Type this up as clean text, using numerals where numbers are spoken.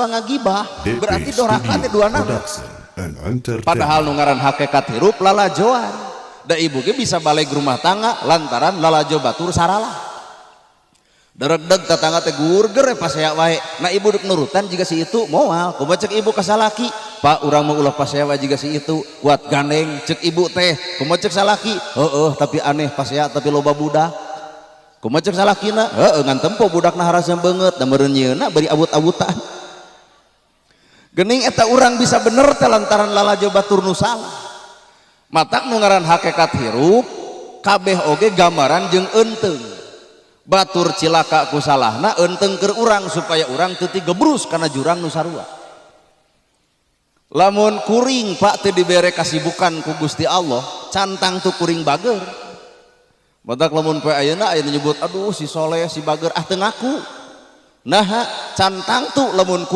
ngagibah berarti dorakan di dua nama. Padahal nungaran hakikat hirup lalajoan da ibu ge bisa balik rumah tangga lantaran lalajo batur sarala dereg-deg tetangga teh gurger pas saya wae nah ibu duk nurutan jika si itu moal kumaha cek ibu ka salaki pak urang mau ulah pas saya wae jika si itu kuat gandeng cek ibu teh kumaha cek salaki heueuh tapi aneh pas saya tapi loba budak kumaha cek salakina heueuh ngan tempo budakna harasna beungeut da meureun nyieuna bari abut-abutan geuning eta urang bisa bener teh lantaran lalajo batur nu salah matak nu ngaran hakikat hirup kabeh oge gambaran jeung eunteng batur cilaka ku salahna eunteng keur urang supaya urang teu tigebrus kana jurang nu sarua lamun kuring pak teu dibere kasibukan ku Gusti Allah cantang tu kuring bager matak lamun poe ayeuna aya nyebut aduh si soleh si bager teu ngaku nah cantang tu lamun